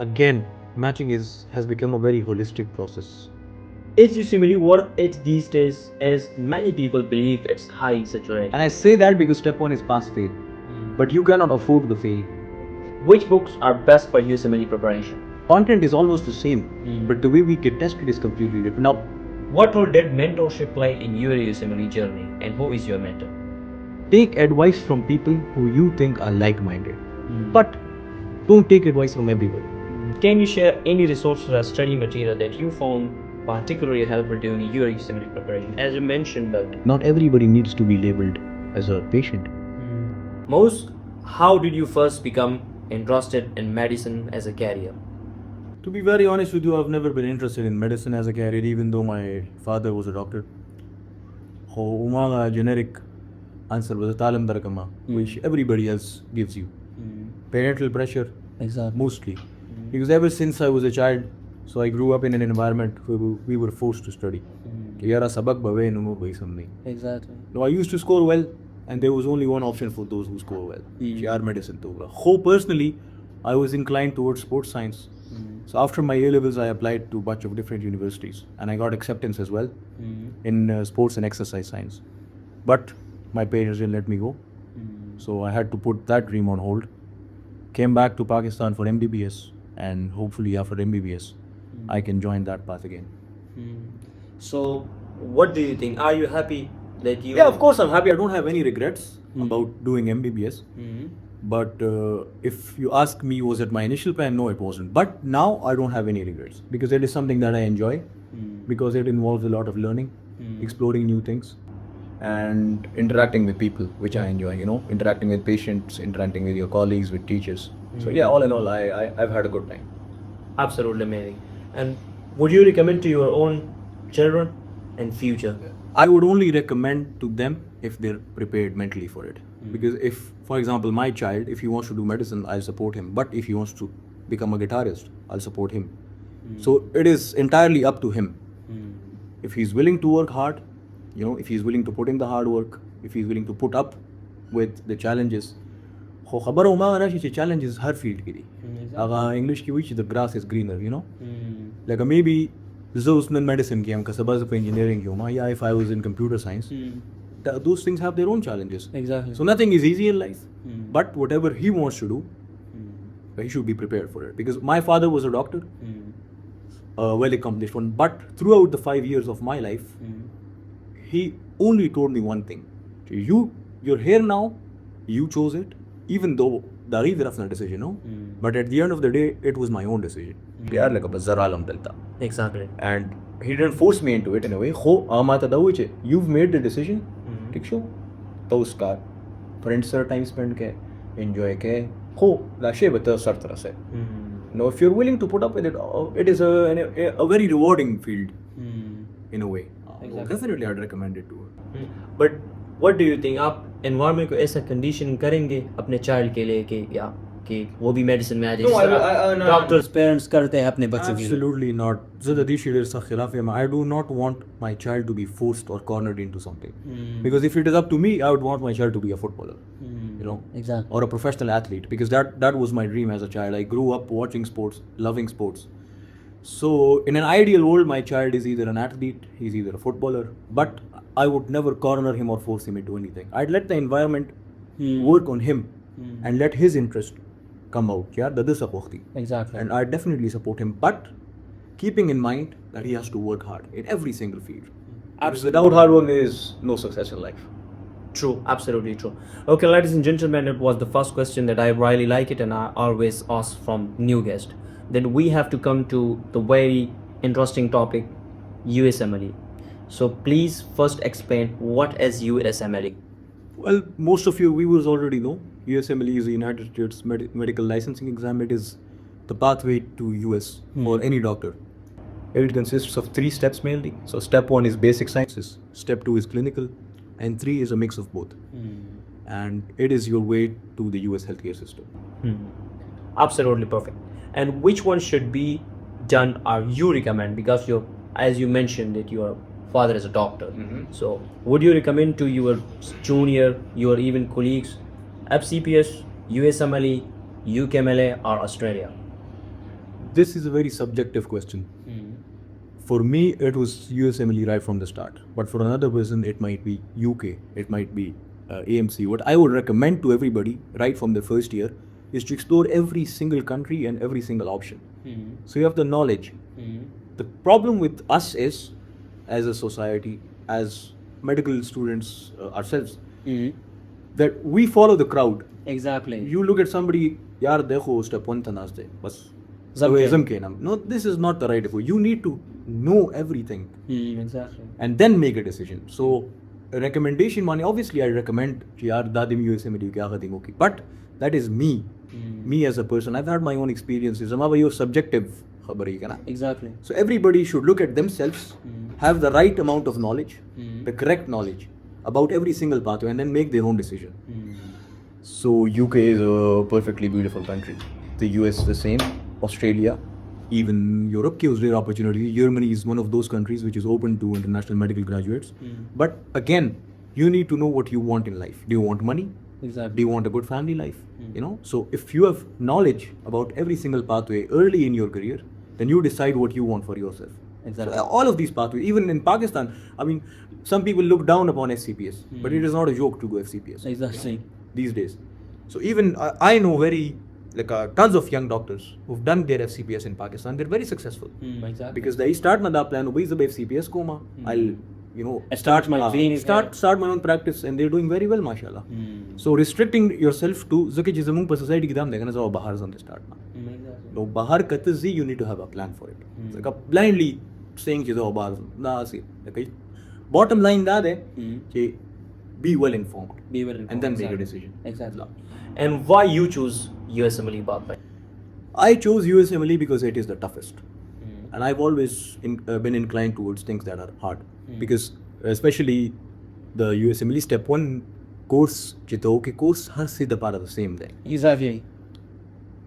Again, matching has become a very holistic process. Is USMLE worth it these days as many people believe it's high saturation? And I say that because step one is pass fail. But you cannot afford the fail. Which books are best for USMLE preparation? Content is almost the same, but the way we get tested is completely different. Now, What role did mentorship play in your USMLE journey and who is your mentor? take advice from people who you think are like minded. But don't take advice from everyone. Can you share any resources or study material that you found particularly helpful during your USMLE preparation? As you mentioned that Not everybody needs to be labeled as a patient. most, how did you first become interested in medicine as a career? To be very honest with you, I've never been interested in medicine as a career, even though my father was a doctor. Umaga generic answer was a talam darakama, which everybody else gives you. Parental pressure, Exactly. mostly. Because ever since I was a child, so I grew up in an environment where we were forced to study. Exactly. No, I used to score well, and there was only one option for those who score well. Medicine. Personally, I was inclined towards sports science. So after my A levels, I applied to a bunch of different universities, and I got acceptance as well in sports and exercise science. But my parents didn't let me go, so I had to put that dream on hold. Came back to Pakistan for MBBS, and hopefully after MBBS, I can join that path again. So, what do you think? Are you happy that you? Yeah, of course I'm happy. I don't have any regrets about doing MBBS. But if you ask me, was it my initial plan? No, it wasn't. But now I don't have any regrets because it is something that I enjoy because it involves a lot of learning, exploring new things, and interacting with people, which I enjoy. Interacting with patients, interacting with your colleagues, with teachers. So yeah, all in all, I've had a good time. Absolutely amazing. And would you recommend to your own children in future? I would only recommend to them if they're prepared mentally for it. Because if, for example, my child, if he wants to do medicine, I'll support him. But if he wants to become a guitarist, I'll support him. So it is entirely up to him. If he's willing to work hard, if he's willing to put in the hard work, if he's willing to put up with the challenges. خو خبره وما غنا شي challenges هر field کې دي. هغه English کې وایي چې the grass is greener. Like maybe زه اوس نن medicine کې یم که سبا زه په engineering کې یم یا if I was in computer science, those things have their own challenges. Exactly. So nothing is easy in life. But whatever he wants to do, he should be prepared for it. Because my father was a doctor, a well accomplished one. But throughout the 5 years of my life, he only told me one thing. You're here now, you chose it, even though the decision, but at the end of the day, it was my own decision. Exactly. And he didn't force me into it in a way. You've made the decision. ठीक show तो उसका friends से time spend के enjoy के हो लाशे बता sir तरह से no, if you're willing to put up with it, it is a very rewarding field in a way. Exactly. Definitely I'd recommend it to her. But what do you think? आप environment को ऐसा condition करेंगे अपने child के लिए कि वो भी medicine में आ जाए? Doctors, parents करते हैं अपने बच्चों के लिए. Absolutely not. ज़्यादा शेर सा खिलाफ है. I do not want my child to be forced or cornered into something. Because if it is up to me, I would want my child to be a footballer. Exactly. Or a professional athlete. Because that was my dream as a child. I grew up watching sports, loving sports. So in an ideal world, my child is either an athlete, he's either a footballer. But I would never corner him or force him into anything. I'd let the environment work on him and let his interest come out. Exactly. And I definitely support him, but keeping in mind that he has to work hard in every single field. Absolutely. Without hard work, there is no success in life. True, absolutely true. Okay, ladies and gentlemen, it was the first question that I really like it and I always ask from new guests. Then we have to come to the very interesting topic, USMLE. So please first explain what is USMLE. Well, most of your viewers already know. USMLE is the United States Medical Licensing Exam. It is the pathway to US for any doctor. It consists of 3 steps mainly. So step 1 is basic sciences, step 2 is clinical, and 3 is a mix of both. And it is your way to the US healthcare system. Absolutely perfect. And which one should be done or you recommend? Because as you mentioned that your father is a doctor. So would you recommend to your junior, your even colleagues, FCPS, USMLE, UKMLA or Australia? this is a very subjective question. For me, it was USMLE right from the start. But for another person, it might be UK, it might be AMC. What I would recommend to everybody right from the first year is to explore every single country and every single option. So you have the knowledge. The problem with us is, as a society, as medical students ourselves, that we follow the crowd. Exactly. You look at somebody, yaar dekho step 1 ta naaz de, bas. Zamke. No, this is not the right way. You need to know everything Exactly. and then make a decision. So a recommendation money, obviously I recommend कि यार दादी में USMLE क्या खत्म होगी, but that is me as a person. I've had my own experiences. हमारा ये subjective खबर है ना. Exactly. So everybody should look at themselves, have the right amount of knowledge, the correct knowledge about every single pathway, and then make their own decision. So UK is a perfectly beautiful country. The US the same. Australia, even Europe gives rare opportunities. Germany is one of those countries which is open to international medical graduates. But again, you need to know what you want in life. Do you want money? Exactly. Do you want a good family life? You know, so if you have knowledge about every single pathway early in your career, then you decide what you want for yourself. Exactly. So all of these pathways, even in Pakistan, I mean, some people look down upon FCPS, but it is not a joke to go FCPS. Exactly. These days. So even I know tons of young doctors who've done their FCPS in Pakistan. They're very successful. Exactly. Because they start with that plan, FCPS koma, I'll Start my clinic. start my own practice, and they're doing very well, mashallah. So restricting yourself to zaki jizamung per society ki dam dekha na so bahar zam start na. No bahar katzi, you need to have a plan for it. Like blindly saying chizo bahar na asi. Like bottom line that hai कि be well informed. Be well informed. And then make a Exactly. decision. Exactly. And why you choose USMLE pathway? I chose USMLE because it is the toughest. And I've always been inclined towards things that are hard. Because especially the USMLE Step 1 course, course har sida para the same thing. Exactly.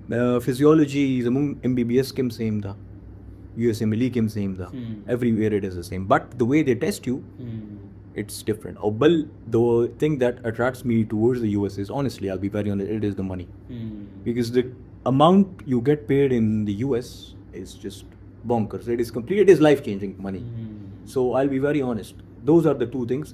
Physiology, MBBS kim same tha. USMLE kim same tha. Everywhere it is the same. But the way they test you, it's different. The thing that attracts me towards the US is, honestly, I'll be very honest, it is the money. Because the amount you get paid in the US is just bonkers. It is life-changing money. So I'll be very honest. Those are the two things.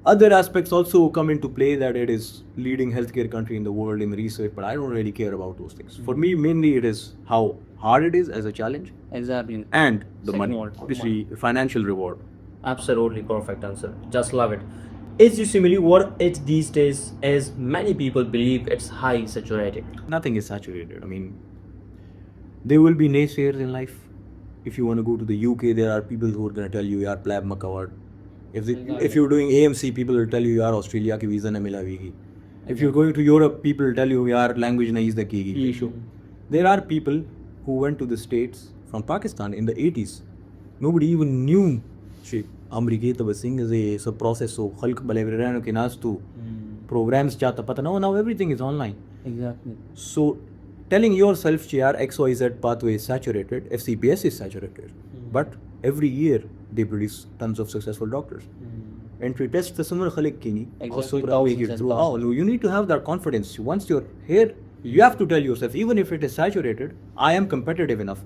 Other aspects also come into play, that it is leading healthcare country in the world in research, but I don't really care about those things. For me, mainly it is how hard it is as a challenge, Exactly. and the Second money, one. obviously financial reward. Absolutely perfect answer. Just love it. Is USMLE what it these days, as many people believe it's high saturated? Nothing is saturated. I mean, there will be naysayers in life. If you want to go to the UK, there are people who are going to tell you, yaar plab ma covered. If you're doing AMC, people will tell you, yaar Australia ki visa na milavegi. If you're going to Europe, people will tell you, yaar language nahi is the key issue. There are people who went to the States from Pakistan in the 80s. Nobody even knew America Tabasing is a process. So Khalq Balavirano Kinas to programs chata pata. Now everything is online. Exactly. So telling yourself yaar XYZ pathway is saturated, FCPS is saturated. But every year they produce tons of successful doctors. Entry test the summer khalik kini. Exactly. You need to have that confidence. Once you're here, you have to tell yourself, even if it is saturated, I am competitive enough.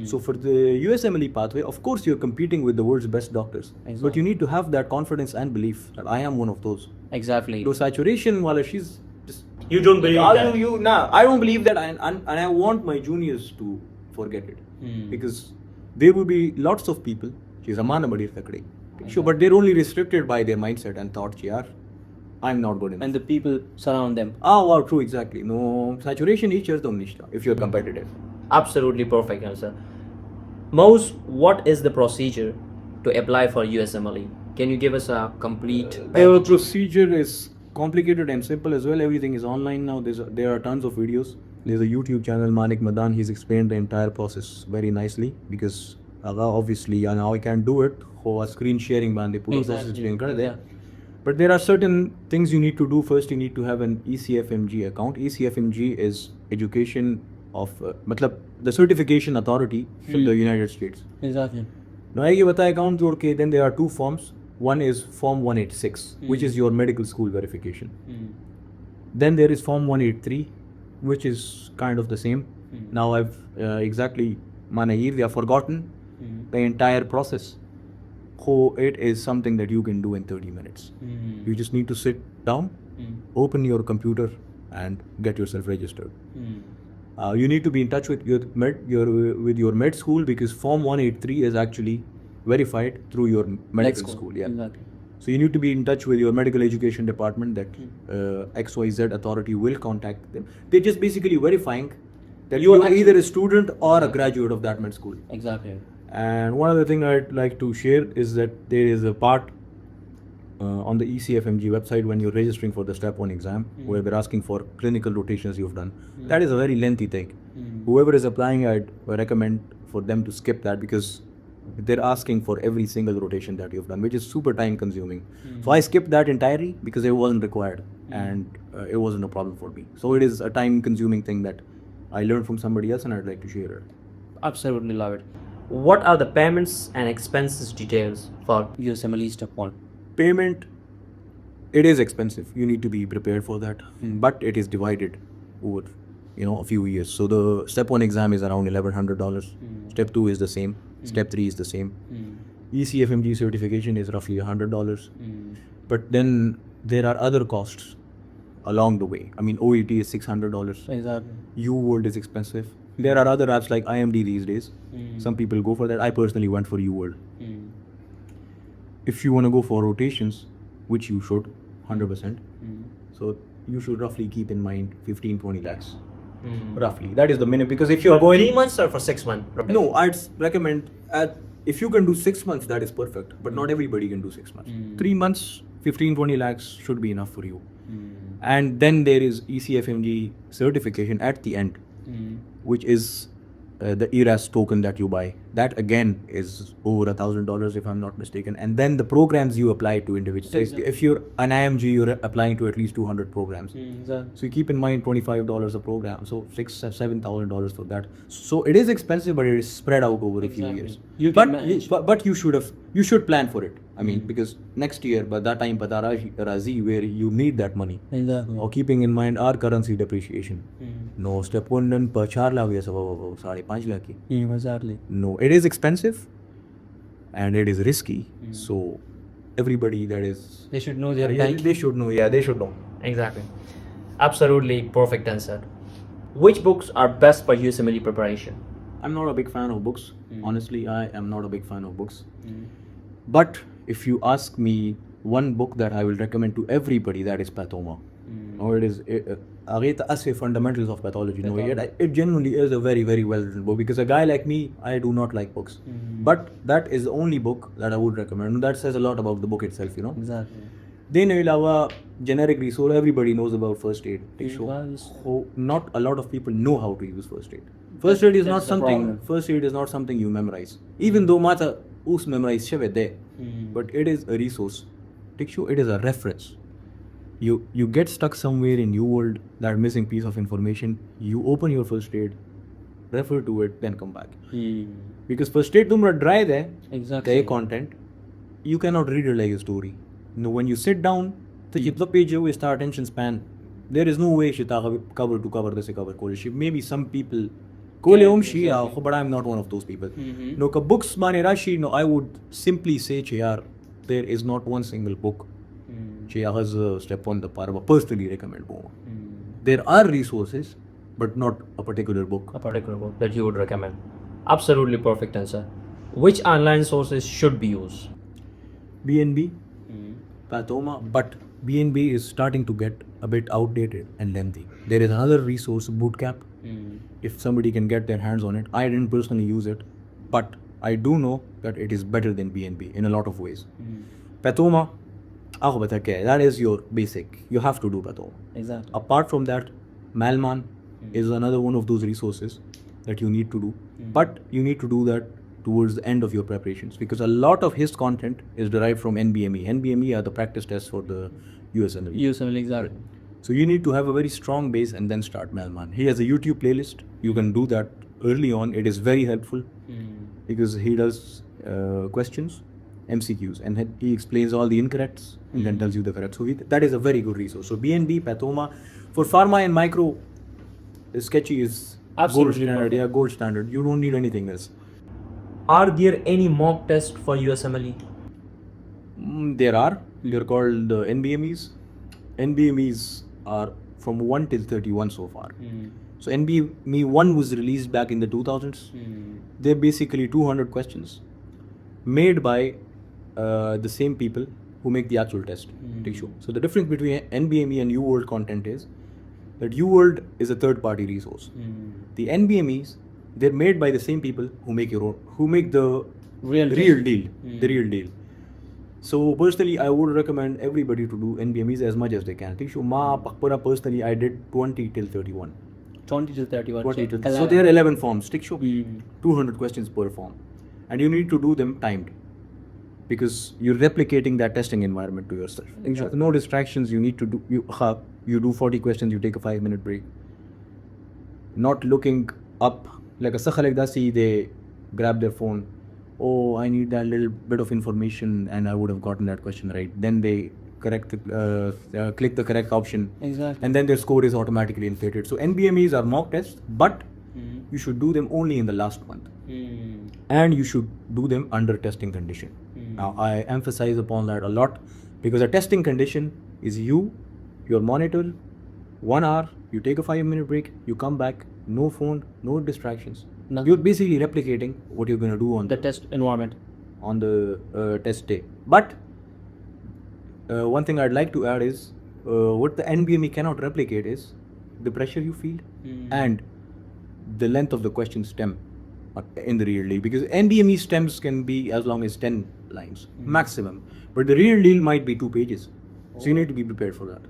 So for the USMLE pathway, of course you're competing with the world's best doctors. Exactly. But you need to have that confidence and belief that I am one of those. Exactly. Though saturation, wala, she's just... You don't believe that? I don't believe that, and I want my juniors to forget it. Because there will be lots of people, sure, but they're only restricted by their mindset and thought, yaar, I'm not good enough. And the people surround them. Wow, true, exactly. No, saturation is just if you're competitive. Absolutely perfect answer. Mose, what is the procedure to apply for USMLE? Can you give us a complete The procedure is complicated and simple as well. Everything is online now. There are tons of videos. There's a YouTube channel, Manik Madan. He's explained the entire process very nicely, because obviously now I can't do it. Screen sharing Yeah. But there are certain things you need to do. First, you need to have an ECFMG account. ECFMG is education of the certification authority from the United States. Exactly. Now, account then there are two forms. One is Form 186, which is your medical school verification. Then there is Form 183, which is kind of the same. Now I've exactly I've forgotten the entire process. So it is something that you can do in 30 minutes. You just need to sit down, open your computer, and get yourself registered. You need to be in touch with your med school, because Form 183 is actually verified through your medical school. Yeah. Exactly. So you need to be in touch with your medical education department, that XYZ authority will contact them. They're just basically verifying that you are either a student or a graduate of that med school. Exactly. And one other thing I'd like to share is that there is a part on the ECFMG website when you're registering for the Step 1 exam, where they're asking for clinical rotations you've done. That is a very lengthy thing. Whoever is applying, I'd recommend for them to skip that, because they're asking for every single rotation that you've done, which is super time consuming. So I skipped that entirely because it wasn't required, and it wasn't a problem for me. So it is a time consuming thing that I learned from somebody else, and I'd like to share it. Absolutely love it. What are the payments and expenses details for USMLE Step 1. Payment, it is expensive. You need to be prepared for that, but it is divided over a few years. So the Step 1 exam is around $1,100. Step 2 is the same. Step 3 is the same. ECFMG certification is roughly $100. But then there are other costs along the way. I mean, OET is $600. Exactly. UWorld is expensive. There are other apps like IMD these days. Some people go for that. I personally went for UWorld. If you want to go for rotations, which you should, 100%, so you should roughly keep in mind 15-20 lakhs. Roughly. That is the minimum. Because if you're for going... 3 months or for 6 months? No, I'd recommend, if you can do 6 months, that is perfect. But not everybody can do 6 months. 3 months, 15-20 lakhs should be enough for you. And then there is ECFMG certification at the end, which is the ERAS token that you buy. That again is over $1,000 if I'm not mistaken. And then the programs you apply to individuals. Exactly. If you're an IMG, you're applying to at least 200 programs. Exactly. So you keep in mind $25 a program, so $7,000 for that. So it is expensive, but it is spread out over a few Exactly. years. You can manage. But you should plan for it. I mean, because next year, by that time, pata razi, where you need that money. Exactly. Or keeping in mind our currency depreciation. No, Step 1 and per 4 lakh ya 5.5 lakh ki. Exactly. No, it is expensive and it is risky. So everybody that is... They should know their Yeah, time. they should know. Yeah, they should know. Exactly. Absolutely perfect answer. Which books are best for USMLE preparation? I'm not a big fan of books. Honestly, I am not a big fan of books. But if you ask me one book that I will recommend to everybody, that is Pathoma. Or it is Fundamentals of Pathology. No, yet it genuinely is a very, very well written book, because a guy like me, I do not like books. But that is the only book that I would recommend. And that says a lot about the book itself, Exactly. Then ilawa generic resource, everybody knows about first aid. So not a lot of people know how to use first aid. First aid is not That's the something. problem. First aid is not something you memorize. Even though mata us memorize shave there, but it is a resource. It is a reference. You get stuck somewhere in your world, that missing piece of information. You open your first aid, refer to it, then come back. Because first aid tumra dry there, Exactly. the content, you cannot read it like a story. No, when you sit down, the page is the attention span. There is no way cover to cover this cover college. Maybe some people but I'm not one of those people. No, books mane rashi, no, I would simply say there is not one single book has a Step 1 the parva personally recommend. There are resources, but not a particular book. A particular book that you would recommend. Absolutely perfect answer. Which online sources should be used? BNB, Pathoma, but BNB is starting to get a bit outdated and lengthy. There is another resource, Bootcamp. If somebody can get their hands on it. I didn't personally use it, but I do know that it is better than BNB in a lot of ways. Pathoma, that is your basic. You have to do Pathoma. Exactly. Apart from that, Malman is another one of those resources that you need to do. But you need to do that towards the end of your preparations, because a lot of his content is derived from NBME. NBME are the practice tests for the USMLE. USMLE, exactly. So you need to have a very strong base and then start Malman. He has a YouTube playlist. You can do that early on. It is very helpful because he does questions, MCQs, and he explains all the incorrects and then tells you the correct. So that is a very good resource. So BNB, Pathoma. For pharma and micro, sketchy is Absolutely standard. perfect. Yeah, gold standard. You don't need anything else. Are there any mock tests for USMLE? There are. They're called NBMEs. NBMEs are from 1 till 31 so far. So NBME 1 was released back in the 2000s. They're basically 200 questions made by the same people who make the actual test. So the difference between NBME and UWorld content is that UWorld is a third-party resource. The NBMEs, they're made by the same people who make the Real deal, the real deal. So personally, I would recommend everybody to do NBMEs as much as they can. Personally, I did 20 till 31. 20 to 31. 20 till, so there are 11 forms. 200 questions per form, and you need to do them timed because you're replicating that testing environment to yourself. Exactly. No distractions. You need to do you do 40 questions. You take a 5-minute break. Not looking up like a sakhalagdasi. They grab their phone. Oh, I need that little bit of information, and I would have gotten that question right. Then they click the correct option, Exactly. and then their score is automatically inflated. So NBMEs are mock tests, but you should do them only in the last month, and you should do them under testing condition. Now, I emphasize upon that a lot because a testing condition is your monitor, 1 hour, you take a 5-minute break, you come back, no phone, no distractions. Nothing. You're basically replicating what you're going to do on The test environment. on the test day. But one thing I'd like to add is what the NBME cannot replicate is the pressure you feel and the length of the question stem in the real deal, because NBME stems can be as long as 10 lines maximum, but the real deal might be 2 pages. So you need to be prepared for that.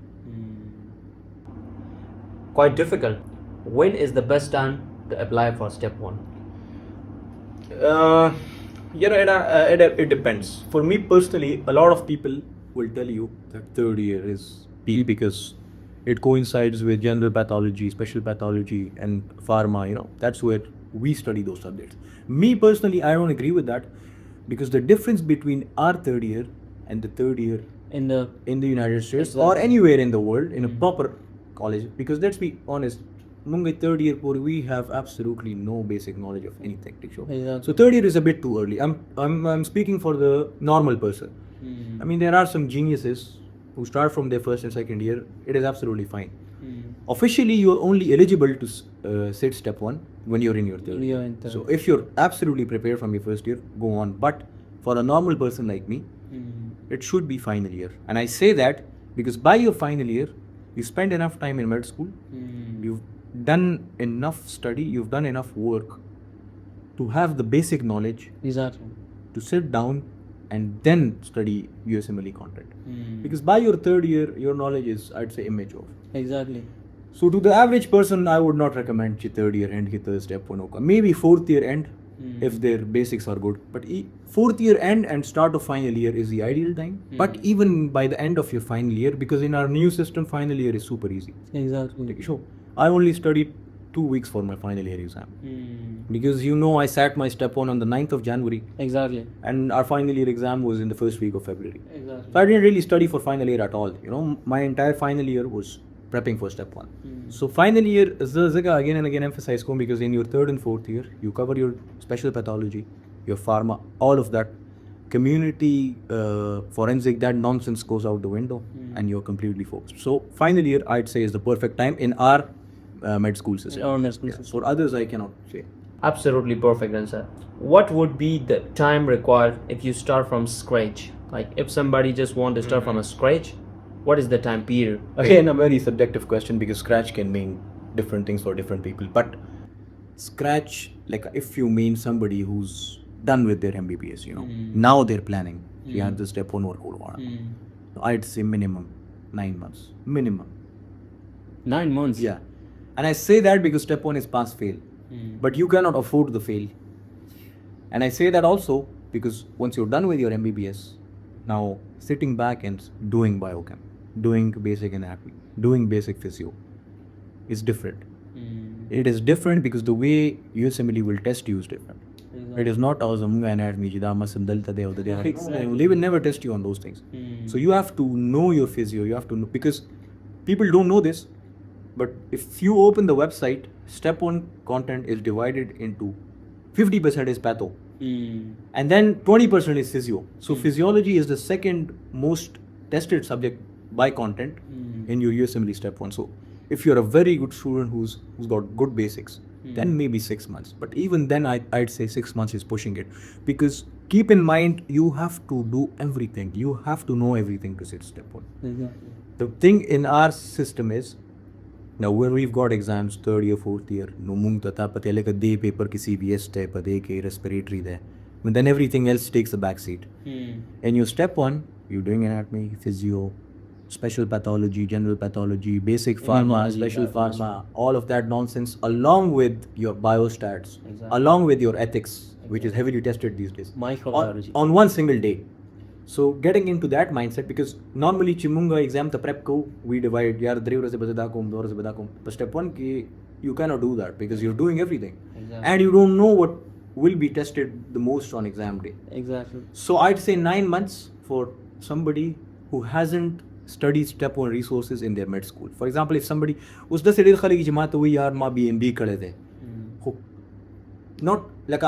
Quite difficult. When is the best time to apply for step 1? It depends. For me personally, a lot of people will tell you that third year is peak because it coincides with general pathology, special pathology, and pharma. That's where we study those subjects. Me personally, I don't agree with that because the difference between our third year and the third year In the in the United States or anywhere in the world in a proper college, because let's be honest, Mumbai third year we have absolutely no basic knowledge of anything. Exactly. So third year is a bit too early. I'm speaking for the normal person. I mean, there are some geniuses who start from their first and second year. It is absolutely fine. Officially, you are only eligible to sit step 1 when you're in your third. You're in third. So if you're absolutely prepared from your first year, go on. But for a normal person like me, it should be final year. And I say that because by your final year, you spend enough time in med school, you've done enough study, you've done enough work to have the basic knowledge Exactly. to sit down and then study USMLE content. Because by your third year, your knowledge is, I'd say, immature. Exactly. So to the average person, I would not recommend ki third year end ki third step 1 hoga. Maybe fourth year end if their basics are good. But fourth year end and start of final year is the ideal time. But even by the end of your final year, because in our new system, final year is super easy. Exactly. So I only studied 2 weeks for my final year exam. Because I sat my step 1 on the 9th of January. Exactly. And our final year exam was in the first week of February. Exactly. So I didn't really study for final year at all. My entire final year was prepping for step 1. So final year, again and again emphasize because in your third and fourth year, you cover your special pathology, your pharma, all of that. Community, forensic, that nonsense goes out the window and you're completely focused. So final year, I'd say, is the perfect time in our med school system. Our med school Yeah. system. For others, I cannot say. Absolutely perfect answer. What would be the time required if you start from scratch? Like if somebody just want to start from a scratch, what is the time period? Again, a very subjective question because scratch can mean different things for different people. But scratch, like if you mean somebody who's done with their MBBS, now they're planning. Yeah, the step 1 work. I'd say minimum 9 months. Minimum. 9 months. Yeah. And I say that because step 1 is pass fail. But you cannot afford the fail. And I say that also because once you're done with your MBBS, now sitting back and doing biochem, doing basic anatomy, doing basic physio is different. It is different because the way USMLE will test you is different. It is not anatomy. They will never test you on those things. So you have to know your physio. You have to know, because people don't know this, but if you open the website, step 1 content is divided into 50% is patho, Mm. and then 20% is physio. So physiology is the second most tested subject by content in your USMLE Step 1. So if you're a very good student who's got good basics, then maybe 6 months. But even then, I'd say 6 months is pushing it, because keep in mind, you have to do everything. You have to know everything to sit Step 1. Exactly. The thing in our system is, now when we've got exams 3rd year, 4th year, no mung tata patele ka de paper ki CBS step de ke respiratory de, but then everything else takes the back seat. In your Step 1, you're doing anatomy, physio, special pathology, general pathology, basic pharma, Immunology, special biology. pharma, all of that nonsense, along with your biostats, Exactly. along with your ethics, which is heavily tested these days, Microbiology. on one single day. So getting into that mindset, because normally chimunga exam the prep ko we divide yaar drivra se badakum dora se badakum, but Step 1 ki you cannot do that, because you're doing everything. Exactly. And you don't know what will be tested the most on exam day. Exactly. So I'd say 9 months for somebody who hasn't studied Step 1 resources in their med school. For example, if somebody उसदा से खले की जमात हुई यार माँ BMB करे थे, not like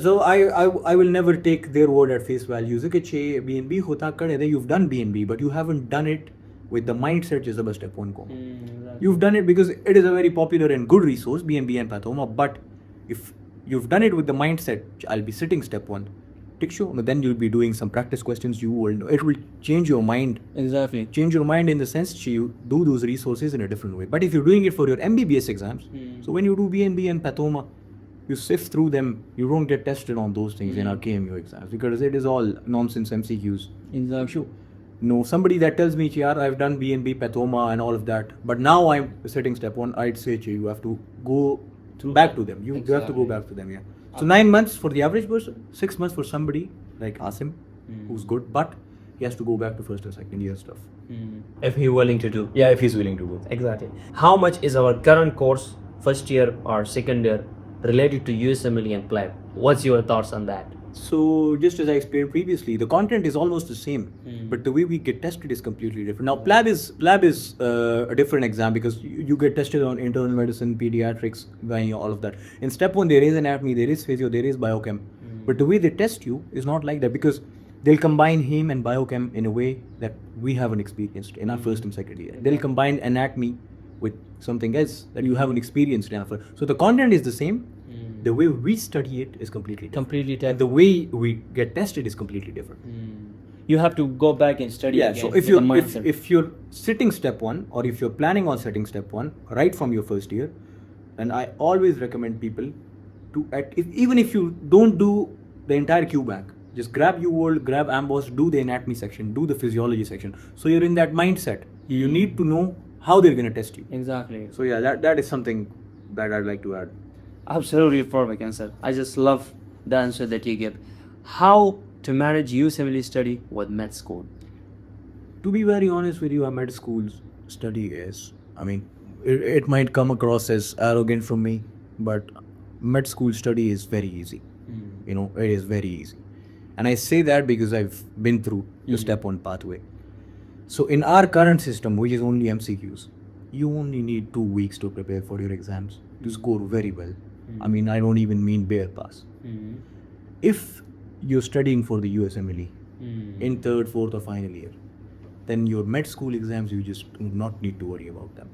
so I will never take their word at face value. कि छे BNB होता करे थे, you've done BNB, but you haven't done it with the mindset is about Step 1 को. Exactly. You've done it because it is a very popular and good resource, BNB and pathoma, but if you've done it with the mindset, I'll be sitting Step 1, then you'll be doing some practice questions, it will change your mind. Exactly. Change your mind in the sense you do those resources in a different way. But if you're doing it for your MBBS exams, so when you do BNB and pathoma, you sift through them, you don't get tested on those things in our KMU exams, because it is all nonsense MCQs. Exactly. No, somebody that tells me, "Yaar, I've done BNB, pathoma and all of that, but now I'm sitting Step 1, I'd say, you have to go back to them. You have to go back to them, yeah. So 9 months for the average person, 6 months for somebody like Asim, who's good, but he has to go back to first or second year stuff. If he's willing to do. Yeah, if he's willing to go. Exactly. How much is our current course, first year or second year, related to USMLE and PLAB? What's your thoughts on that? So just as I explained previously, the content is almost the same, but the way we get tested is completely different. Now PLAB is a different exam, because you get tested on internal medicine, pediatrics, gynae, all of that. In Step 1 there is anatomy, there is physio, there is biochem, but the way they test you is not like that, because they'll combine heme and biochem in a way that we haven't experienced in our first and second year. They'll combine anatomy with something else that you haven't experienced in our first. So the content is the same. The way we study it is completely different. Completely And the way we get tested is completely different. You have to go back and study Yeah, again. so with the mindset. if you're sitting Step 1, or if you're planning on setting Step 1 right from your first year, then I always recommend people to, even if you don't do the entire Q bank, just grab UWorld, grab Amboss, do the anatomy section, do the physiology section. So you're in that mindset. You need to know how they're going to test you. Exactly. So yeah, that is something that I'd like to add. Absolutely perfect answer. I just love the answer that you give. How to manage USMLE study with med school? To be very honest with you, our med school's study is, I mean, it might come across as arrogant from me, but med school study is very easy. It is very easy. And I say that because I've been through the Step 1 pathway. So in our current system, which is only MCQs, you only need 2 weeks to prepare for your exams to score very well. I mean, I don't even mean bare pass. If you're studying for the USMLE in 3rd, 4th or final year, then your med school exams, you just do not need to worry about them.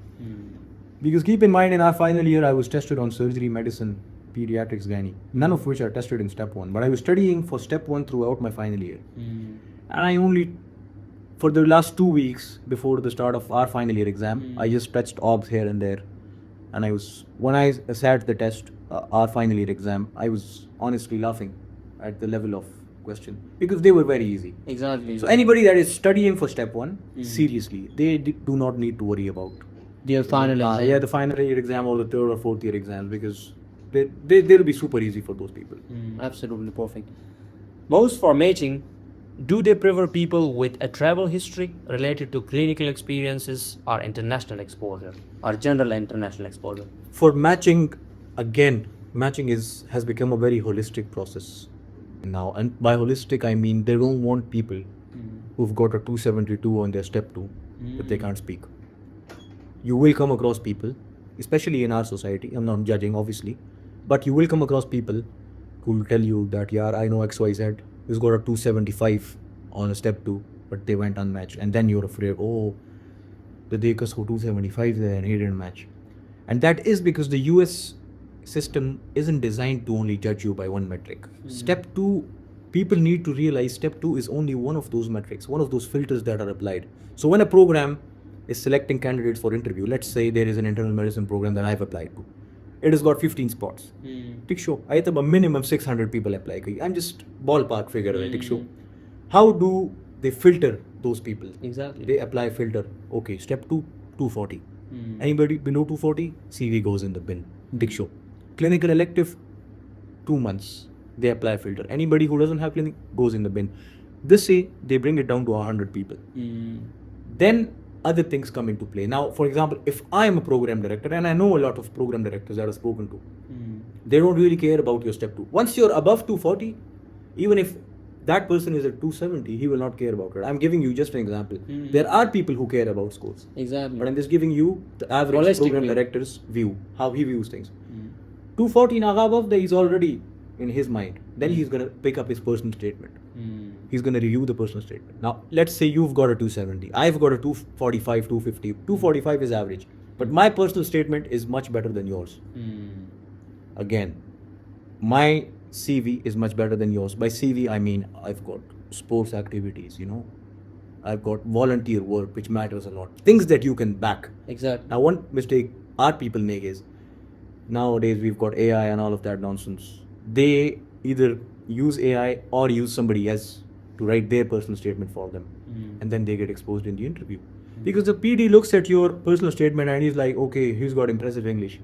Because keep in mind, in our final year, I was tested on surgery, medicine, pediatrics, gynae, none of which are tested in Step 1. But I was studying for Step 1 throughout my final year. And I only, for the last 2 weeks before the start of our final year exam, I just touched obs here and there. And when I sat the test, our final year exam, I was honestly laughing at the level of question, because they were very easy. Exactly. So anybody that is studying for Step 1, seriously, they do not need to worry about Their final exam. the final year exam or the 3rd or 4th year exams, because they'll be super easy for those people. Absolutely perfect. Most for matching, do they prefer people with a travel history related to clinical experiences or international exposure or general international exposure? For matching, again, matching has become a very holistic process now. And by holistic, I mean they don't want people who've got a 272 on their Step 2, but they can't speak. You will come across people especially in our society. I'm not judging, obviously, but you will come across people who will tell you that, yeah, I know XYZ who's got a 275 on a step 2, but they went unmatched. And then you're afraid, oh, the Dekas who 275 there and he didn't match. And that is because the US system isn't designed to only judge you by one metric. Step 2, people need to realize step 2 is only one of those metrics, one of those filters that are applied. So when a program is selecting candidates for interview, let's say there is an internal medicine program that I've applied to. It has got 15 spots. Tik show. I think a minimum 600 people apply. I'm just ballpark figure. Tik show. How do they filter those people? Exactly. They apply filter. Okay, step 2, 240. Anybody below 240, CV goes in the bin. Tik show. Clinical elective, 2 months. They apply filter. Anybody who doesn't have clinic goes in the bin. This say they bring it down to 100 people. Then other things come into play. Now, for example, if I am a program director, and I know a lot of program directors that I've spoken to, they don't really care about your step 2. Once you're above 240, even if that person is at 270, he will not care about it. I'm giving you just an example. There are people who care about scores. Exactly. But I'm just giving you the average Holistic program view. director's view, how he views things. 240 naga above, he's already in his mind. Then he's going to pick up his personal statement. He's going to review the personal statement. Now, let's say you've got a 270. I've got a 245, 250. 245 is average. But my personal statement is much better than yours. Again, my CV is much better than yours. By CV, I mean I've got sports activities, I've got volunteer work, which matters a lot. Things that you can back. Exactly. Now, one mistake our people make is, nowadays we've got AI and all of that nonsense. They either use AI or use somebody else to write their personal statement for them. And then they get exposed in the interview. Because the PD looks at your personal statement and he's like, okay, he's got impressive English.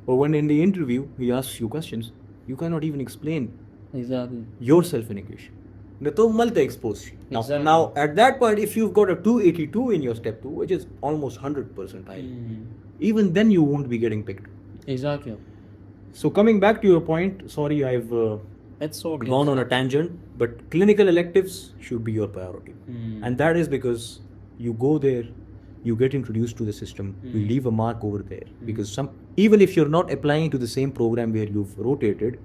But when in the interview, he asks you questions, you cannot even explain Exactly. yourself in English. तो मलते expose. Exactly. Now, at that point, if you've got a 282 in your step 2, which is almost 100% high, even then you won't be getting picked. Exactly. So coming back to your point, sorry I've It's okay. gone on a tangent, but clinical electives should be your priority. And that is because you go there, you get introduced to the system, you leave a mark over there. Because even if you're not applying to the same program where you've rotated,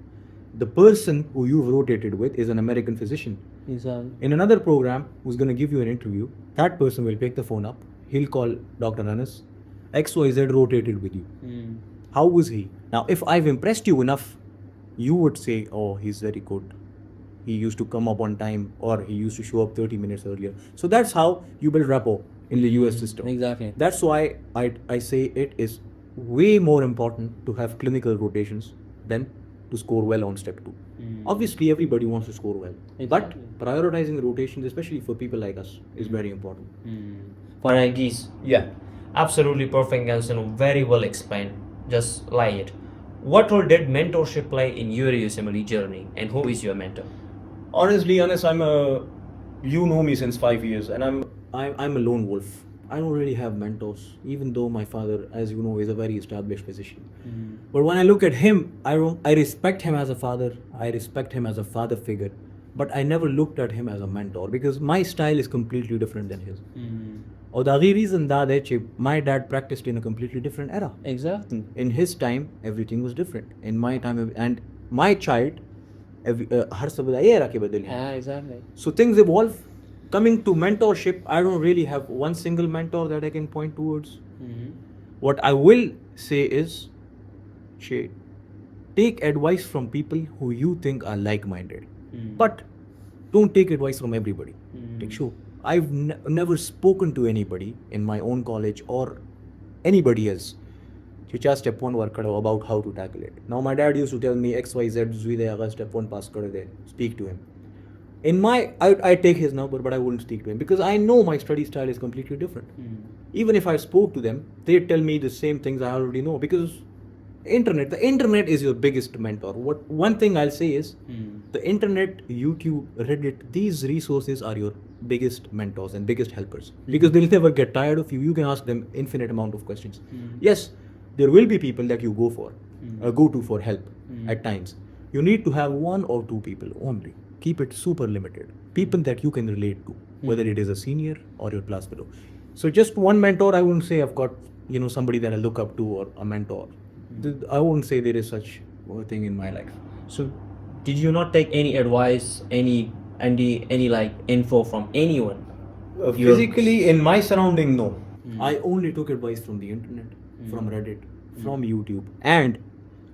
the person who you've rotated with is an American physician. Exactly. In another program who's going to give you an interview, that person will pick the phone up, he'll call Dr. Anas, XYZ rotated with you. How was he? Now, if I've impressed you enough, you would say, oh, he's very good. He used to come up on time, or he used to show up 30 minutes earlier. So that's how you build rapport in the US system. Exactly. That's why I say it is way more important to have clinical rotations than to score well on step 2. Obviously, everybody wants to score well. Exactly. But prioritizing rotations, especially for people like us, is very important. For Ankies, yeah, absolutely perfect answer, very well explained. Just like it. What role did mentorship play in your USMLE journey, and who is your mentor? Honestly, Anas, you know me since 5 years, and I'm a lone wolf. I don't really have mentors, even though my father, as you know, is a very established physician. But when I look at him, I respect him as a father. I respect him as a father figure. But I never looked at him as a mentor because my style is completely different than his. Or the other reason that my dad practiced in a completely different era. Exactly. In his time, everything was different. In my time, and my child, har sabda ye era ke badal hai. Yeah, exactly. So things evolve. Coming to mentorship, I don't really have one single mentor that I can point towards. What I will say is, take advice from people who you think are like-minded. But don't take advice from everybody. Take sure. I've never spoken to anybody in my own college or anybody else step 1 work about how to tackle it. Now my dad used to tell me XYZ step 1 pass kar de, speak to him. I take his number, but I wouldn't speak to him because I know my study style is completely different. Even if I spoke to them, they'd tell me the same things I already know because the internet is your biggest mentor. One thing I'll say is the internet, YouTube, Reddit, these resources are your biggest mentors and biggest helpers because they'll never get tired of you. You can ask them infinite amount of questions. Yes, there will be people that you go to for help at times. You need to have 1 or 2 people only. Keep it super limited. People that you can relate to, whether it is a senior or your class fellow. So just one mentor, I wouldn't say I've got somebody that I look up to or a mentor. I won't say there is such a thing in my life. So, did you not take any advice, any like info from anyone? Your- Physically, in my surrounding, no. I only took advice from the internet, from Reddit, from YouTube, and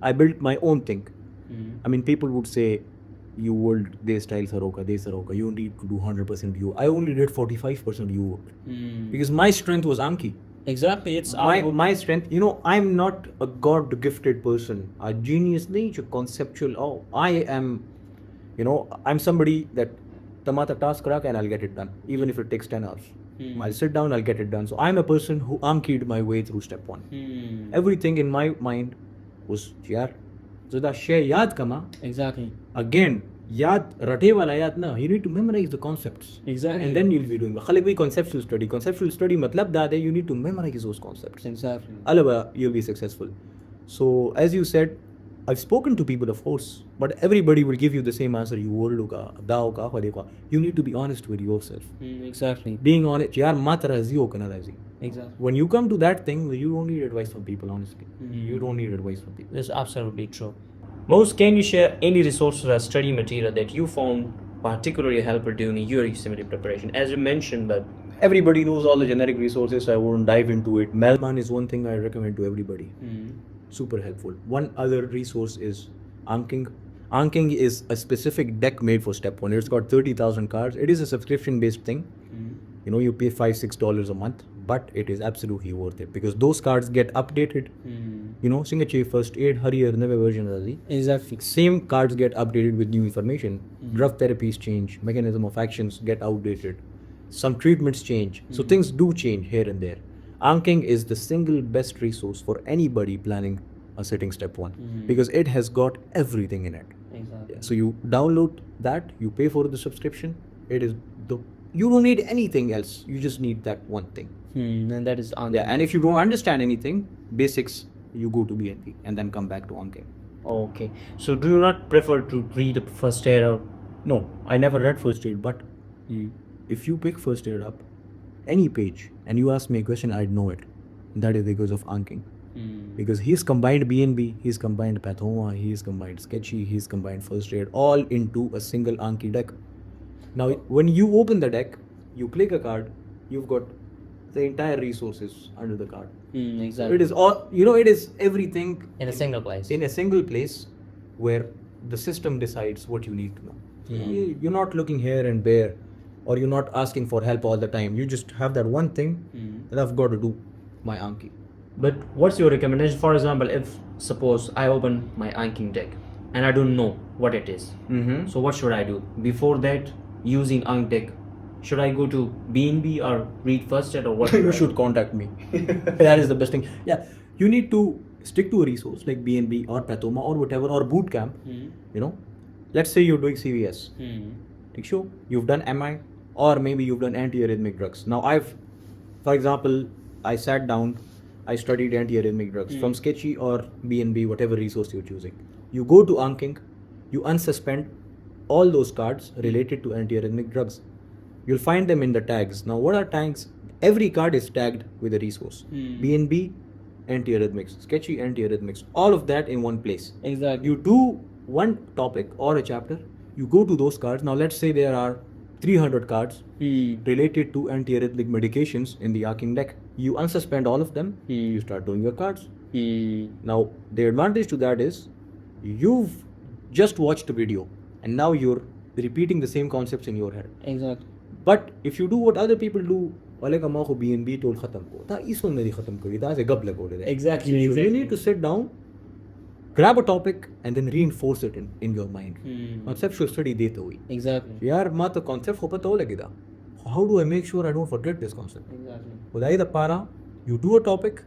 I built my own thing. I mean, people would say, "You will they style saroka, they saroka. You need to do 100% you." I only did 45% you because my strength was Anki. Exactly. It's My strength, I'm not a god gifted person. A genius nature conceptual. Oh, I am, I'm somebody that tamata task rak and I'll get it done, even if it takes 10 hours. I'll sit down, I'll get it done. So I'm a person who Ankied my way through step one. Everything in my mind was yaar. Zada share yaad kama. exactly. Again, yaad rate wala yaad na. You need to memorize the concepts. Exactly. And then you'll be doing khali bhi conceptual study. Conceptual study matlab that you need to memorize those concepts. Exactly. Otherwise, you'll be successful. So, as you said, I've spoken to people, of course, but everybody will give you the same answer. You need to be honest with yourself. Exactly. Being honest, yaar mat raziyo kana razi. Exactly. When you come to that thing, you don't need advice from people, honestly. You don't need advice from people. That's absolutely true. Most, can you share any resources or study material that you found particularly helpful during your USMLE preparation? As you mentioned, that Everybody knows all the generic resources, so I won't dive into it. Melman is one thing I recommend to everybody. Super helpful. One other resource is Anking. Anking is a specific deck made for step one. It's got 30,000 cards. It is a subscription based thing. You pay $5-6 a month, but it is absolutely worth it because those cards get updated. Signature, first aid, hurrier, never version of the Exactly. same cards get updated with new information. Drug therapies change, mechanism of actions get outdated, some treatments change. So things do change here and there. Anking is the single best resource for anybody planning a sitting step one because it has got everything in it. Exactly. So you download that, you pay for the subscription. You don't need anything else. You just need that one thing. And that is on. Yeah, and if you don't understand anything, basics, you go to BNP and then come back to Anking. okay. So, do you not prefer to read a first aid or No, I never read first aid, but if you pick first aid up, any page, and you ask me a question, I'd know it. That is because of Anking. Because he's combined BNB, he's combined Pathoma, he's combined Sketchy, he's combined first aid, all into a single Anki deck. Now, when you open the deck, you click a card, you've got the entire resources under the card. Exactly. It is all, it is everything in a single place. in a single place where the system decides what you need to know. You're not looking here and there, or you're not asking for help all the time. You just have that one thing that I've got to do my Anki. But what's your recommendation? For example, if suppose I open my Anking deck and I don't know what it is, so what should I do? Before that, using Ank deck, should I go to BNB or read first aid or what? You should contact me. That is the best thing. Yeah, you need to stick to a resource like BNB or Pathoma or whatever, or boot camp. Let's say you're doing CVS. Sure, you've done MI, or maybe you've done antiarrhythmic drugs. Now for example, I sat down, I studied antiarrhythmic drugs from Sketchy or BNB, whatever resource you're choosing. You go to Anking, you unsuspend all those cards related to antiarrhythmic drugs. You'll find them in the tags. Now, what are tags? Every card is tagged with a resource. BNB, antiarrhythmics, Sketchy, antiarrhythmics, all of that in one place. Exactly. You do one topic or a chapter, you go to those cards. Now, let's say there are 300 cards related to antiarrhythmic medications in the Anking deck. You unsuspend all of them, you start doing your cards. Now, the advantage to that is you've just watched a video and now you're repeating the same concepts in your head. Exactly. But if you do what other people do, BNB told khatam ko, ta isun meri khatam kari, ta se gab lago de. Exactly. So you need to sit down, grab a topic and then reinforce it in your mind. Conceptual study dete hui. Exactly. Yaar ma to concept ho pata ho lageda. How do I make sure I don't forget this concept? Exactly. Udai the para, you do a topic,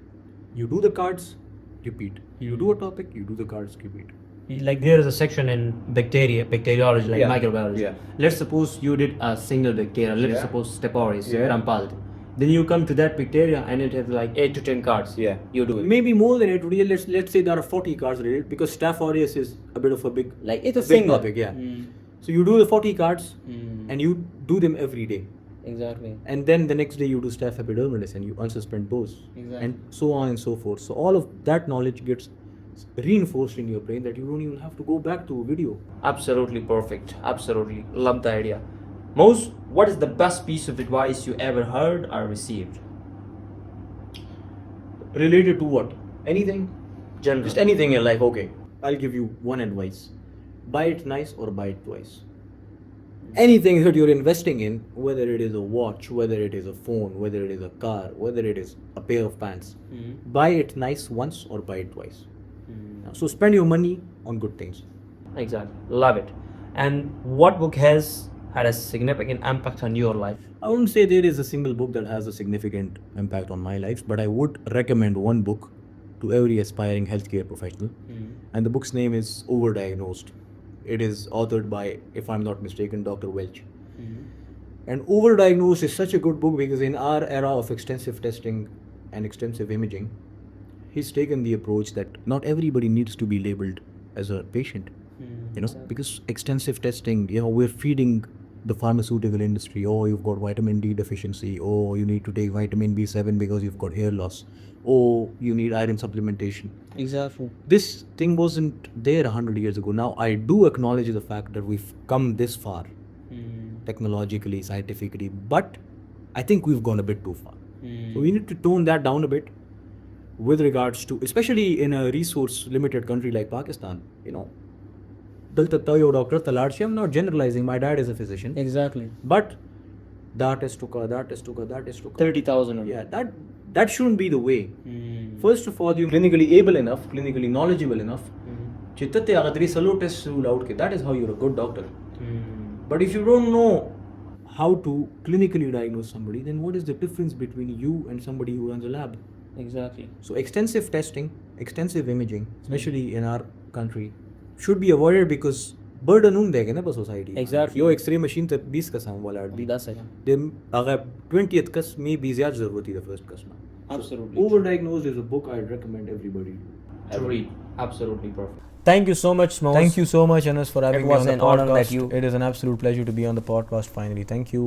you do the cards, repeat. You do a topic, you do the cards, repeat. Like there is a section in bacteriology, like Yeah. microbiology. Yeah. Let's suppose you did a single bacteria. Let's suppose Step aureus, Yeah. rampaldi. Then you come to that bacteria and it has like 8 to 10 cards. Yeah. You do it. Maybe more than 8. Let's say there are 40 cards related because Staph aureus is a bit of a big, Like it's a big single topic. Yeah. So you do the 40 cards and you do them every day. Exactly. And then the next day you do staph epidermidis and you unsuspend those. Exactly. And so on and so forth. So all of that knowledge gets reinforced in your brain that you don't even have to go back to a video. Absolutely perfect. Absolutely. Love the idea. Mose, what is the best piece of advice you ever heard or received? Related to what? Anything? General. Just anything in life. Okay, I'll give you one advice: buy it nice or buy it twice. Anything that you're investing in, whether it is a watch, whether it is a phone, whether it is a car, whether it is a pair of pants, buy it nice once or buy it twice. So spend your money on good things. Exactly. Love it. And what book has had a significant impact on your life? I wouldn't say there is a single book that has a significant impact on my life, but I would recommend one book to every aspiring healthcare professional. And the book's name is Overdiagnosed. It is authored by, if I'm not mistaken, Dr. Welch. And Overdiagnosed is such a good book because in our era of extensive testing and extensive imaging, he's taken the approach that not everybody needs to be labeled as a patient. Because extensive testing, we're feeding the pharmaceutical industry. Oh, you've got vitamin D deficiency. Oh, you need to take vitamin B7 because you've got hair loss. Oh, you need iron supplementation. Exactly. This thing wasn't there 100 years ago. Now, I do acknowledge the fact that we've come this far, technologically, scientifically, but I think we've gone a bit too far. So we need to tone that down a bit with regards to, especially in a resource limited country like Pakistan, Dal tattayo doctor talarshi. I'm not generalizing. My dad is a physician. Exactly. But that is tuka, that is tuka, that is tuka. 30,000. Yeah, that shouldn't be the way. First of all, you're clinically able enough, clinically knowledgeable enough. That is how you're a good doctor. But if you don't know how to clinically diagnose somebody, then what is the difference between you and somebody who runs a lab? Exactly. So extensive testing, extensive imaging, especially in our country, should be avoided because burden देगा ना society. Exactly. यो X-ray machine तक 20 का सामान वाला आदमी. 10 है. Then अगर 20th कस में 20 ज़्यादा ज़रूरत है the first कस में. Absolutely. So, Overdiagnosed is a book I'd recommend everybody To read. Absolutely perfect. Thank you so much, Mose. Thank you so much, Anas, for having It me was on the an honor podcast. that you- It is an absolute pleasure to be on the podcast finally. Thank you.